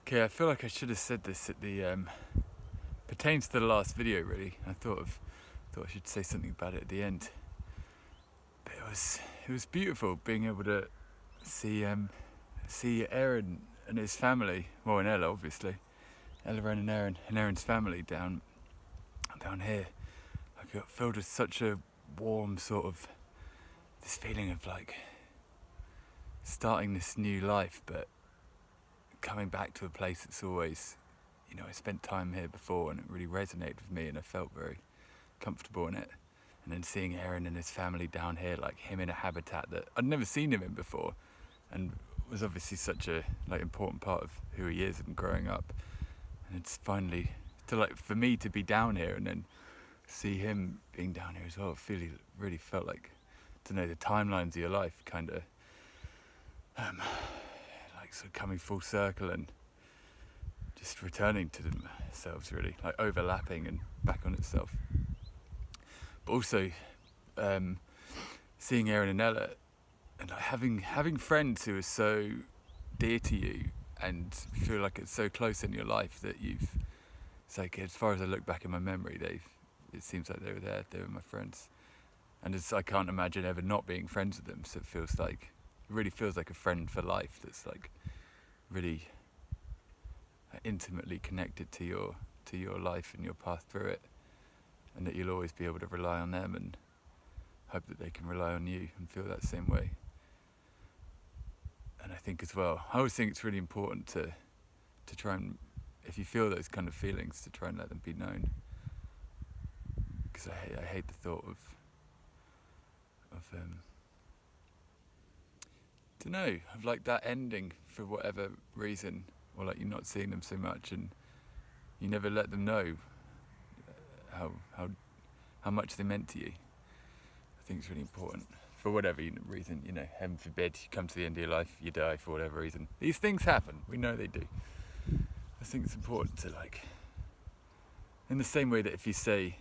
Okay, I feel like I should have said this at the pertains to the last video really. I thought I should say something about it at the end. But it was beautiful being able to see Aaron and his family, well, and Ella obviously, Ella and Aaron and Aaron's family down here. I got filled with such a warm sort of this feeling of like starting this new life, but coming back to a place that's always, I spent time here before and it really resonated with me and I felt very comfortable in it. And then seeing Aaron and his family down here, like him in a habitat that I'd never seen him in before, and was obviously such a important part of who he is and growing up. And it's finally for me to be down here and then see him being down here as well. Really felt like, to know the timelines of your life kind of like sort of coming full circle and just returning to themselves, really, like overlapping and back on itself. But also seeing Aaron and Ella and like having friends who are so dear to you and feel like it's so close in your life that it's like, as far as I look back in my memory, it seems like they were my friends. And I can't imagine ever not being friends with them, so it really feels like a friend for life that's like really intimately connected to your life and your path through it, and that you'll always be able to rely on them and hope that they can rely on you and feel that same way. And I think as well, I always think it's really important to try and, if you feel those kind of feelings, to try and let them be known, because I hate the thought of like that ending for whatever reason, or like you not seeing them so much and you never let them know how much they meant to you. I think it's really important for whatever reason, heaven forbid you come to the end of your life, you die for whatever reason. These things happen, we know they do. I think it's important to, like, in the same way that if you say,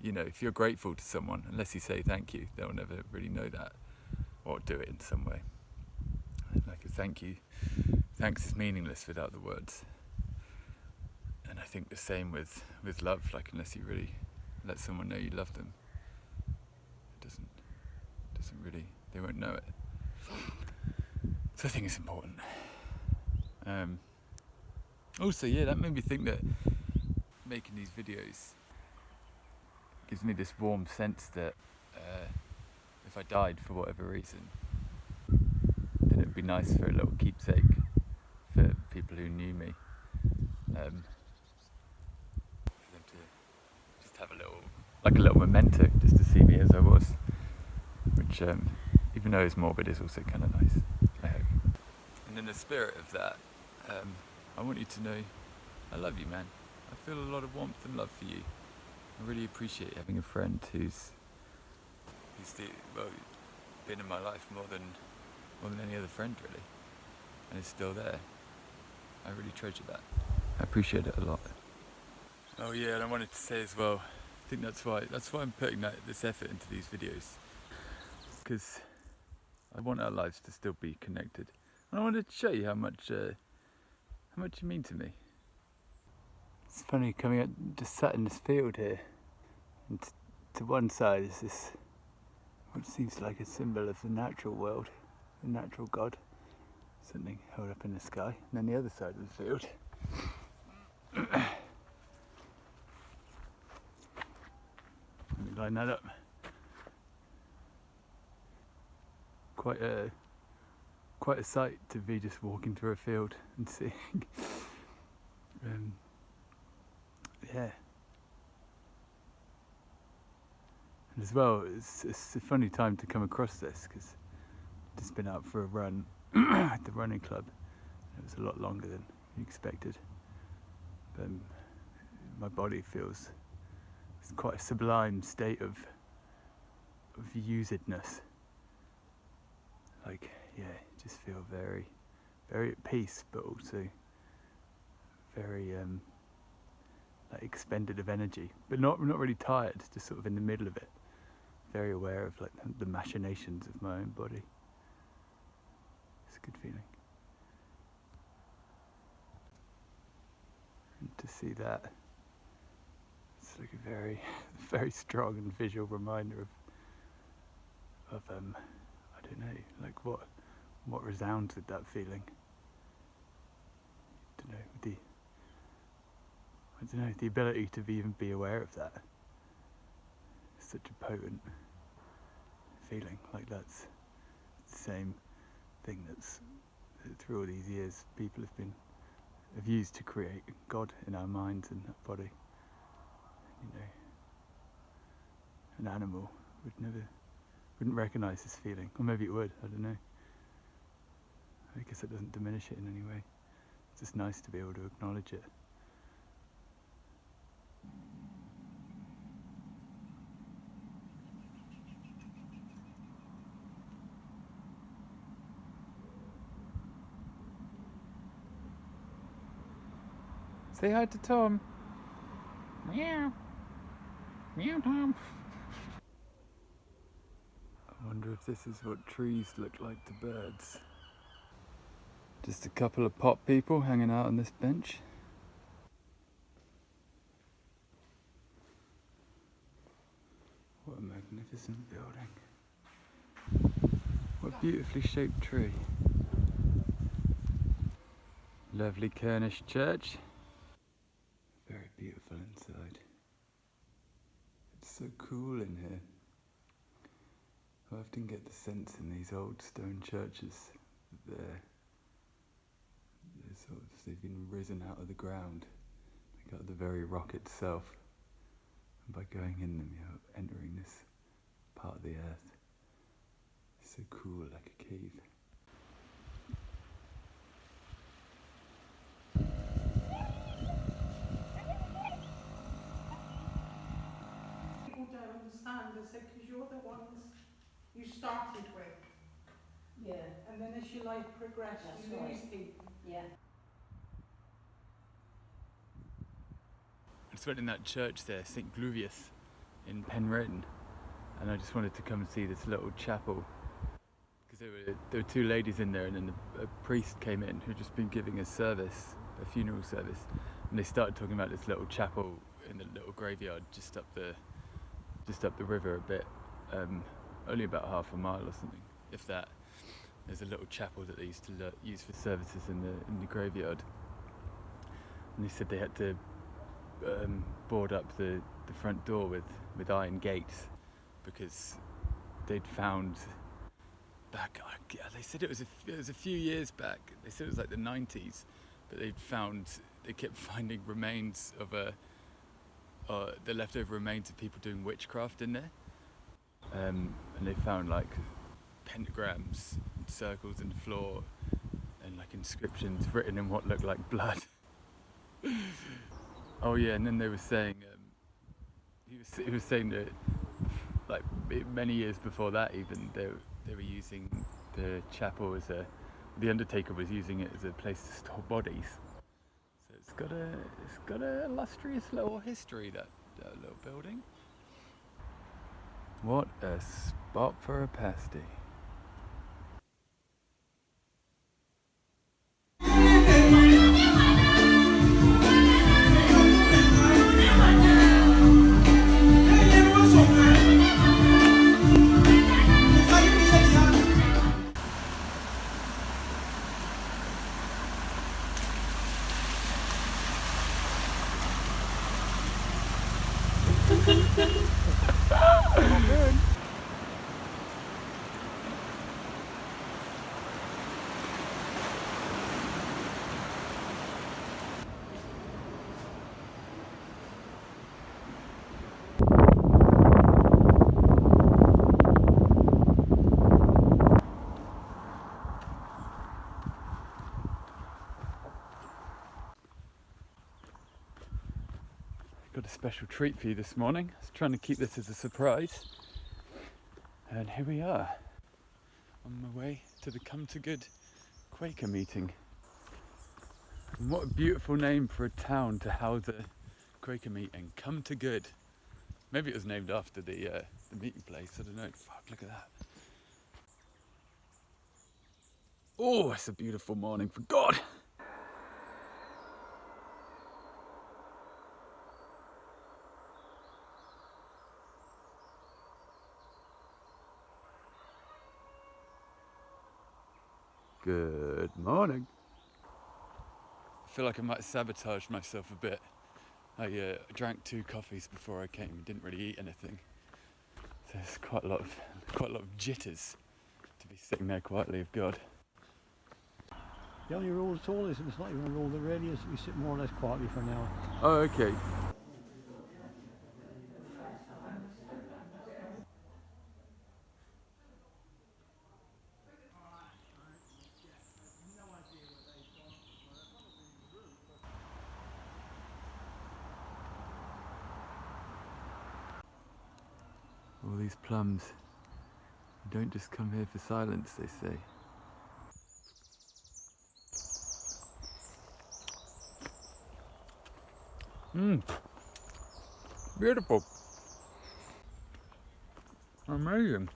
if you're grateful to someone, unless you say thank you, they'll never really know that or do it in some way. Like a thank you. Thanks is meaningless without the words. And I think the same with love, like unless you really let someone know you love them, it doesn't really, they won't know it. So I think it's important. Also, that made me think that making these videos gives me this warm sense that if I died for whatever reason, then it'd be nice for a little keepsake for people who knew me, for them to just have a little memento, just to see me as I was, which even though it's morbid, is also kind of nice, I hope. And in the spirit of that, I want you to know I love you, man. I feel a lot of warmth and love for you. I really appreciate having a friend who's been in my life more than any other friend, really, and is still there. I really treasure that. I appreciate it a lot. Oh yeah, and I wanted to say as well, I think that's why I'm putting this effort into these videos, because I want our lives to still be connected, and I wanted to show you how much you mean to me. It's funny coming up, just sat in this field here, and to one side is this, what seems like a symbol of the natural world, the natural God, something held up in the sky, and then the other side of the field. Let me line that up. Quite a sight to be just walking through a field and seeing. And as well, it's a funny time to come across this, because I've just been out for a run at the running club. It was a lot longer than you expected, but my body feels it's quite a sublime state of usedness. Like, just feel very, very at peace, but also very like expended of energy, but not really tired, just sort of in the middle of it. Very aware of like the machinations of my own body. It's a good feeling. And to see that, it's like a very, very strong and visual reminder of I don't know, like what resounds with that feeling. I don't know, the ability to even be aware of that is such a potent feeling. Like that's the same thing that's through all these years people have used to create God in our minds and that body. You know, an animal wouldn't recognise this feeling, or maybe it would. I don't know. I guess it doesn't diminish it in any way. It's just nice to be able to acknowledge it. Say hi to Tom. Meow. Meow, Tom. I wonder if this is what trees look like to birds. Just a couple of pop people hanging out on this bench. What a magnificent building. What a beautifully shaped tree. Lovely Kernish church. Very beautiful inside. It's so cool in here. I often get the sense in these old stone churches that they've been risen out of the ground, like out of the very rock itself. And by going in them, you're entering this part of the earth. It's so cool, like a cave. People don't understand, I said, because you're the ones you started with. Yeah. And then as your life progresses, you That's lose right. people. Yeah. I just went in that church there, St. Gluvius in Penryn, and I just wanted to come and see this little chapel because there were two ladies in there, and then a priest came in who'd just been giving a service, a funeral service, and they started talking about this little chapel in the little graveyard just up the river a bit, only about half a mile or something, if that. There's a little chapel that they used to use for services in the graveyard, and they said they had to board up the front door with iron gates because they'd found back. They said it was a few years back. They said it was like the 90s, but they kept finding remains of the leftover remains of people doing witchcraft in there, and they found like pentagrams and circles in the floor and like inscriptions written in what looked like blood. Oh yeah, and then they were saying, he was saying that like many years before that even they were using the chapel the undertaker was using it as a place to store bodies. So it's got a illustrious little history, that little building. What a spot for a pasty. Got a special treat for you this morning. I was trying to keep this as a surprise. And here we are, on my way to the Come to Good Quaker meeting. And what a beautiful name for a town to house a Quaker meeting, Come to Good. Maybe it was named after the meeting place, I don't know. Fuck, look at that. Oh, it's a beautiful morning, for God! Good morning. I feel like I might sabotage myself a bit. I drank 2 coffees before I came and didn't really eat anything. So there's quite a lot of jitters to be sitting there quietly with God. The only rule at all is, and it's not even a rule that really is, we sit more or less quietly for an hour. Oh, okay. All these plums. You don't just come here for silence, they say. Beautiful. Amazing.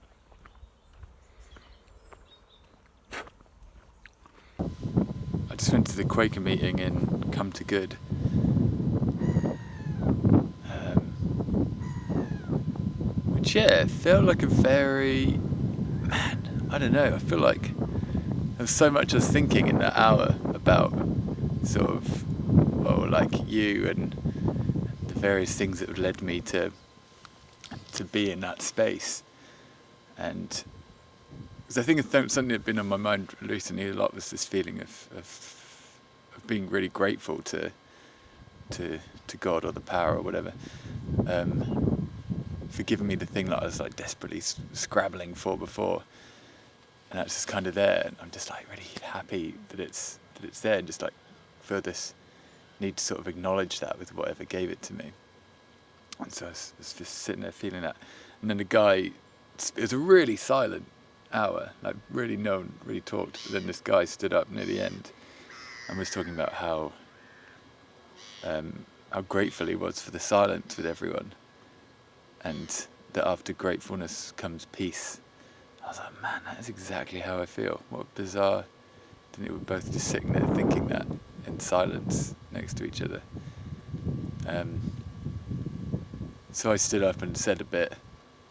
I just went to the Quaker meeting in Come to Good. Which, yeah, felt like a very... Man, I don't know, I feel like there was so much I was thinking in that hour about sort of, well, like you and the various things that had led me to be in that space. And because I think it's something that's been on my mind recently a lot, was this feeling of being really grateful to God or the power or whatever, for giving me the thing that I was like desperately scrabbling for before, and that's just kind of there. And I'm just like really happy that it's there, and just like feel this need to sort of acknowledge that with whatever gave it to me. And so I was just sitting there feeling that, and then the guy, it was a really silent hour, like really no one really talked, but then this guy stood up near the end and was talking about how grateful he was for the silence with everyone, and that after gratefulness comes peace. I was like, man, that is exactly how I feel. What bizarre, didn't it? We're both just sitting there thinking that in silence next to each other. So I stood up and said a bit,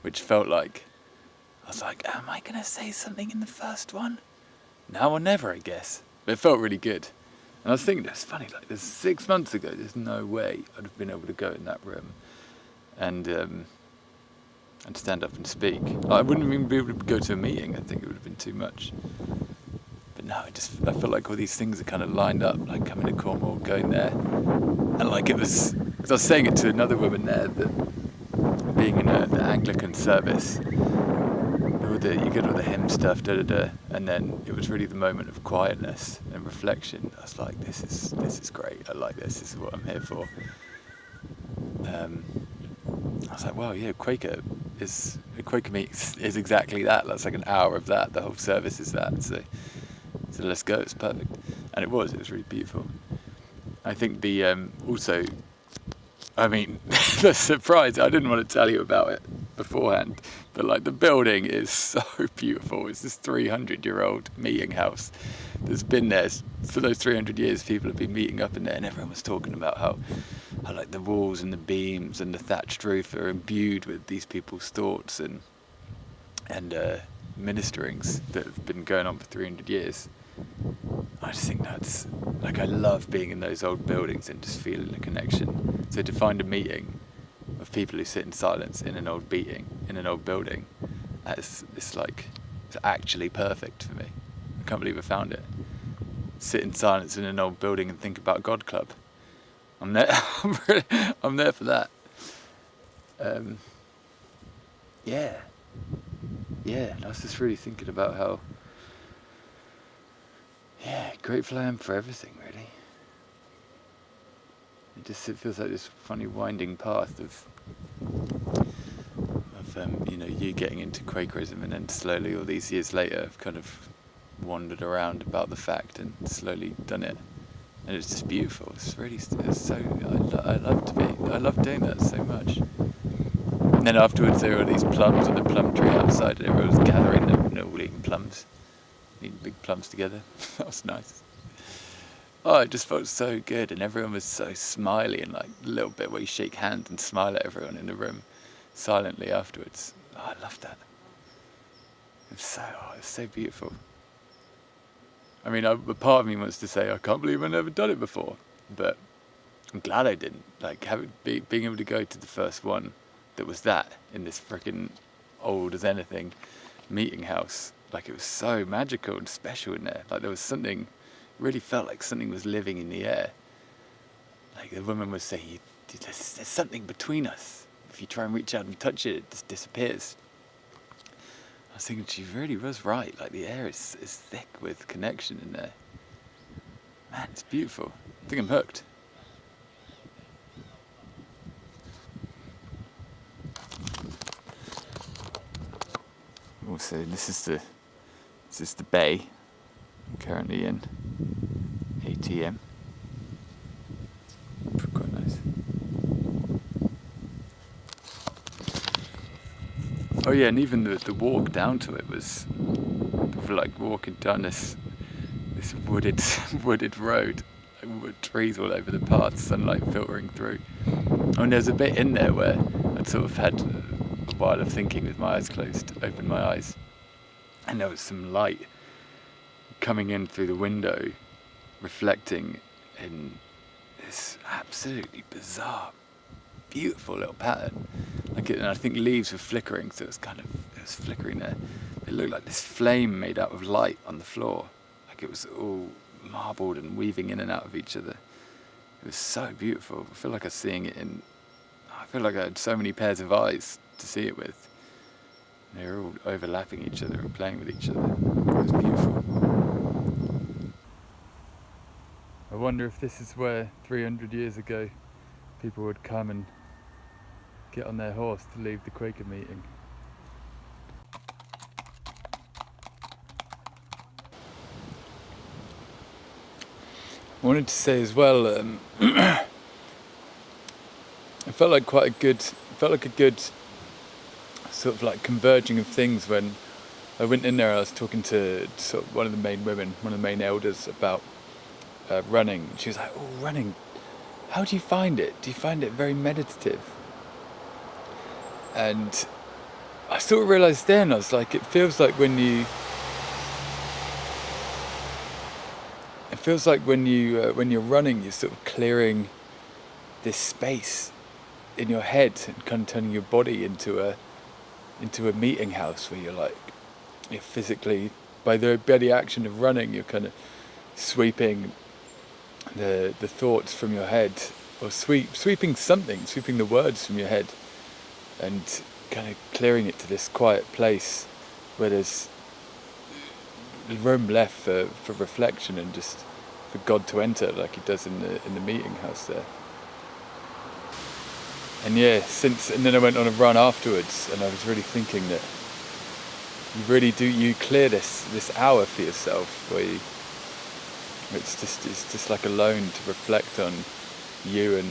which felt like, I was like, am I going to say something in the first one? Now or never, I guess. But it felt really good. And I was thinking, that's funny, like, there's 6 months ago, there's no way I'd have been able to go in that room and stand up and speak. I wouldn't even be able to go to a meeting. I think it would have been too much. But no, I felt like all these things are kind of lined up, like coming to Cornwall, going there. And like it was, because I was saying it to another woman there, that being in the Anglican service, you get all the hymn stuff, and then it was really the moment of quietness and reflection. I was like, this is great. I like this. This is what I'm here for. I was like, well, yeah, Quaker meet is exactly that. That's like an hour of that. The whole service is that. So let's go. It's perfect, and it was really beautiful. I think the also, I mean, the surprise. I didn't want to tell you about it beforehand, but like the building is so beautiful. It's this 300-year-old meeting house that's been there for those 300 years. People have been meeting up in there, and everyone was talking about how like the walls and the beams and the thatched roof are imbued with these people's thoughts and ministerings that have been going on for 300 years. I just think that's, like, I love being in those old buildings and just feeling the connection. So to find a meeting of people who sit in silence in an old building, it's actually perfect for me. I can't believe I found it. Sit in silence in an old building and think about God Club. I'm there. I'm there for that. Yeah. I was just really thinking about how, grateful I am for everything. Really, it feels like this funny winding path of you getting into Quakerism, and then slowly, all these years later, I've kind of wandered around about the fact and slowly done it. And it's just beautiful. I love doing that so much. And then afterwards there were these plums on the plum tree outside, and everyone was gathering them and all eating plums. Eating big plums together. That was nice. Oh, it just felt so good, and everyone was so smiley, and like a little bit where you shake hands and smile at everyone in the room silently afterwards. Oh, I loved that. It was so beautiful. I mean, a part of me wants to say I can't believe I've never done it before, but I'm glad I didn't. Like being able to go to the first one that was that in this freaking old as anything meeting house. Like, it was so magical and special in there. Like, there was something, really felt like something was living in the air. Like the woman was saying, there's something between us. If you try and reach out and touch it, it just disappears. I was thinking, she really was right. Like, the air is thick with connection in there. Man, it's beautiful. I think I'm hooked. Also, this is the bay I'm currently in. ATM. Quite nice. Oh yeah, and even the walk down to it was like walking down this wooded wooded road, like with trees all over the path, sunlight filtering through. And there's a bit in there where I'd sort of had a while of thinking with my eyes closed, opened my eyes, and there was some light coming in through the window, reflecting in this absolutely bizarre, beautiful little pattern. Like and I think leaves were flickering, so it was flickering there. It looked like this flame made out of light on the floor. Like it was all marbled and weaving in and out of each other. It was so beautiful. I feel like I was seeing it I feel like I had so many pairs of eyes to see it with. They were all overlapping each other and playing with each other. It was beautiful. I wonder if this is where 300 years ago people would come and get on their horse to leave the Quaker meeting. I wanted to say as well, it felt like a good sort of like converging of things when I went in there. I was talking to sort of one of the main women, one of the main elders about running. She was like, "Oh, running, how do you find it? Do you find it very meditative?" And I sort of realised then, I was like, it feels like when you're running, you're sort of clearing this space in your head and kind of turning your body into a meeting house where you're physically, by the action of running, you're kind of sweeping the thoughts from your head, or sweeping the words from your head, and kind of clearing it to this quiet place where there's room left for reflection and just for God to enter, like He does in the meeting house there. And yeah, and then I went on a run afterwards, and I was really thinking that you clear this hour for yourself where it's just like alone to reflect on you and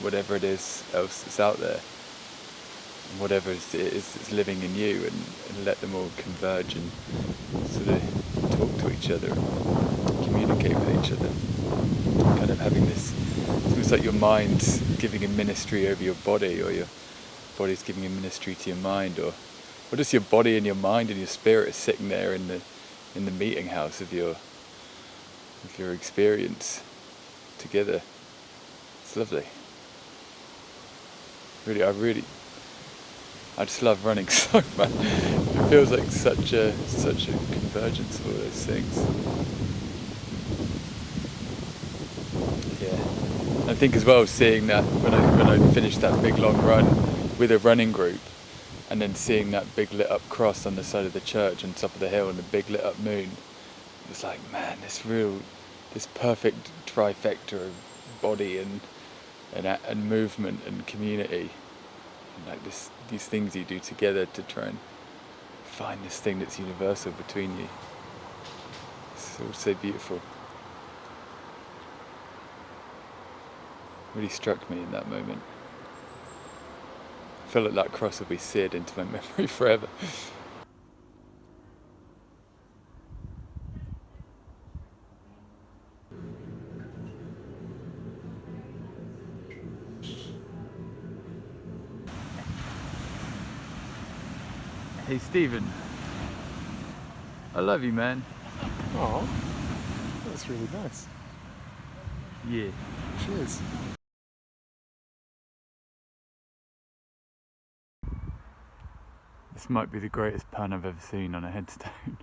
whatever it is else that's out there, and whatever it is that's living in you, and let them all converge and sort of talk to each other and communicate with each other. Kind of having this, it's almost like your mind's giving a ministry over your body, or your body's giving a ministry to your mind, or just your body and your mind and your spirit is sitting there in the meeting house of your experience together. It's lovely. I just love running so much. It feels like such a convergence of all those things. Yeah. I think as well, seeing that when I finished that big long run with a running group, and then seeing that big lit up cross on the side of the church on top of the hill and the big lit up moon, it was like, man, this perfect trifecta of body and movement and community, and like these things you do together to try and find this thing that's universal between you. It's all so beautiful. Really struck me in that moment. I feel like that cross will be seared into my memory forever. Hey Stephen, I love you, man. Oh, That's really nice. Yeah. Cheers. This might be the greatest pun I've ever seen on a headstone.